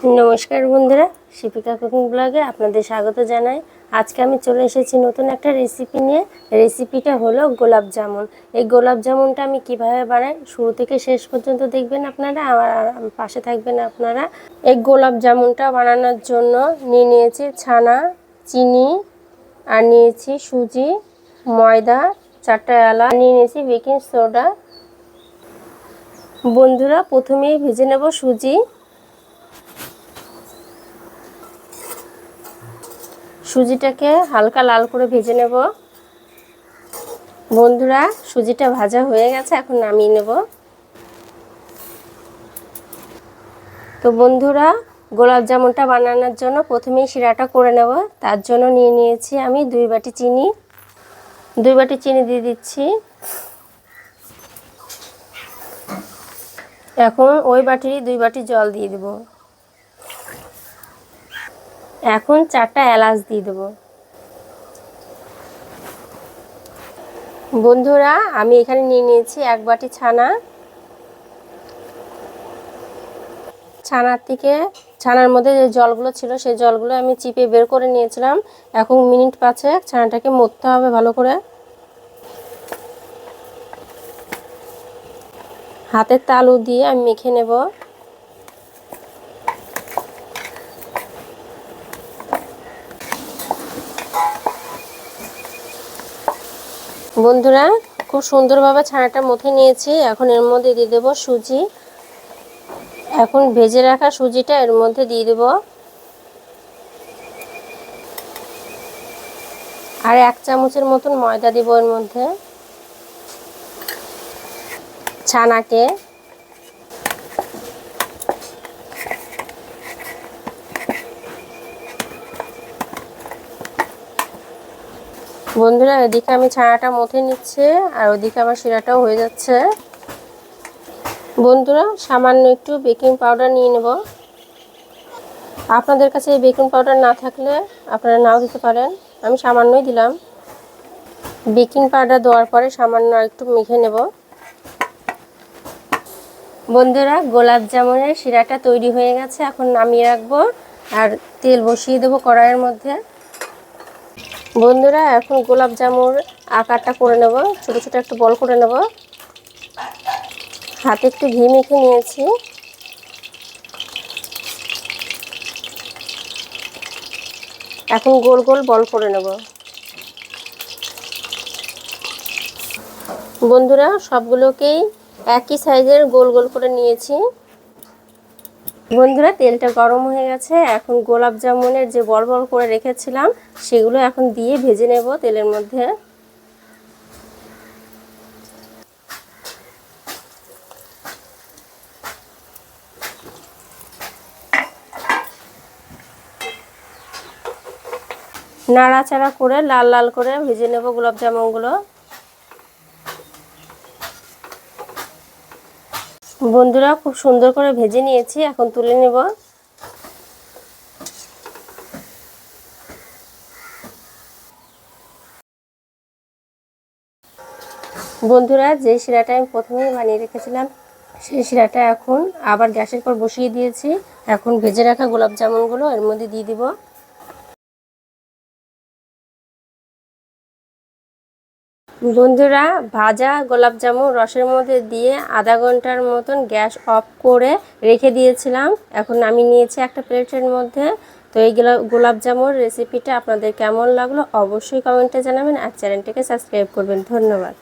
নমস্কার বন্ধুরা, শিপিকা কুকিং ব্লগে আপনাদের স্বাগত জানাই। আজকে আমি চলে এসেছি নতুন একটা রেসিপি নিয়ে। রেসিপিটা হলো গোলাপ জামুন। এই গোলাপ জামুনটা আমি কিভাবে বানাই শুরু থেকে শেষ পর্যন্ত দেখবেন আপনারা, আমার পাশে থাকবেন আপনারা। এই গোলাপ জামুনটা বানানোর জন্য নিয়েছি ছানা, চিনি, আর নিয়েছি সুজি, ময়দা, 4টা এলাচ, নিয়েছি বেকিং সোডা। বন্ধুরা, প্রথমেই ভেজে নেব সুজি। সুজিটাকে হালকা লাল করে ভেজে নেব। বন্ধুরা, সুজিটা ভাজা হয়ে গেছে, এখন নামিয়ে নেব। তো বন্ধুরা, গোলাপ জামুনটা বানানোর জন্য প্রথমেই শিরাটা করে নেব। তার জন্য নিয়েছি আমি 2 বাটি চিনি। 2 বাটি চিনি দিয়ে দিচ্ছি। এখন ওই বাটিরই 2 বাটি জল দিয়ে দেব। এখন 4টা এলাচ দিয়ে দেব। বন্ধুরা, আমি এখানে নিয়েছি 1 বাটি ছানা। ছানার মধ্যে যে জলগুলো ছিল সেই জলগুলো আমি চিপে বের করে নিয়েছিলাম। এখন মিনিট 5 ছানাটাকে মথতে হবে ভালো করে। হাতের তালু দিয়ে আমি মেখে নেব। বন্ধুরা, খুব সুন্দরভাবে ছানাটা মথে নিয়েছি। এখন এর মধ্যে দিয়ে দেব সুজি। এখন ভেজে রাখা সুজিটা এর মধ্যে দিয়ে দেব। আর 1 চামচের মতন ময়দা দেব এর মধ্যে। ছানাকে বন্ধুরা, এদিকে আমি ছানাটা মথে নিচ্ছে আর ওদিকে আমার শিরাটাও হয়ে যাচ্ছে। বন্ধুরা, সামান্য একটু বেকিং পাউডার নিয়ে নেব। আপনাদের কাছে এই বেকিং পাউডার না থাকলে আপনারা নাও দিতে পারেন, আমি সামান্যই দিলাম। বেকিং পাউডার দেওয়ার পরে সামান্য একটু মেখে নেব। বন্ধুরা, গোলাপ জামুনের শিরাটা তৈরি হয়ে গেছে, এখন নামিয়ে রাখবো আর তেল বসিয়ে দেবো কড়াইয়ের মধ্যে। বন্ধুরা, এখন গোলাপ জামুর আকারটা করে নেব, ছোট ছোট একটা বল করে নেব। হাতে একটু ঘি মেখে নিয়েছি। এখন গোল গোল বল করে নেব। বন্ধুরা, সবগুলোকেই একই সাইজের গোল গোল করে নিয়েছি। বন্ধুরা, তেলটা গরম হয়ে গেছে, এখন গোলাপ জামুনের যে বল বল করে রেখেছিলাম সেগুলো এখন দিয়ে ভেজে নেব তেলের মধ্যে। নাড়াচাড়া করে লাল লাল করে ভেজে নেব গোলাপ জামুনগুলো। বন্ধুরা, খুব সুন্দর করে ভেজে নিয়েছি, এখন তুলে নেব। বন্ধুরা, যে শিরাটা আমি প্রথমেই বানিয়ে রেখেছিলাম সেই শিরাটা এখন আবার গ্যাসের পর বসিয়ে দিয়েছি। এখন ভেজে রাখা গোলাপ জামুনগুলো এর মধ্যে দিয়ে দিব। বন্ধুরা, ভাজা গোলাপ জামুন রসের মধ্যে দিয়ে আধা ঘন্টার মতন গ্যাস অফ করে রেখে দিয়েছিলাম। এখন আমি নিয়েছি একটা প্লেটের মধ্যে। তো এই গোলাপ জামুন রেসিপিটা আপনাদের কেমন লাগলো অবশ্যই কমেন্টে জানাবেন আর চ্যানেলটিকে সাবস্ক্রাইব করবেন। ধন্যবাদ।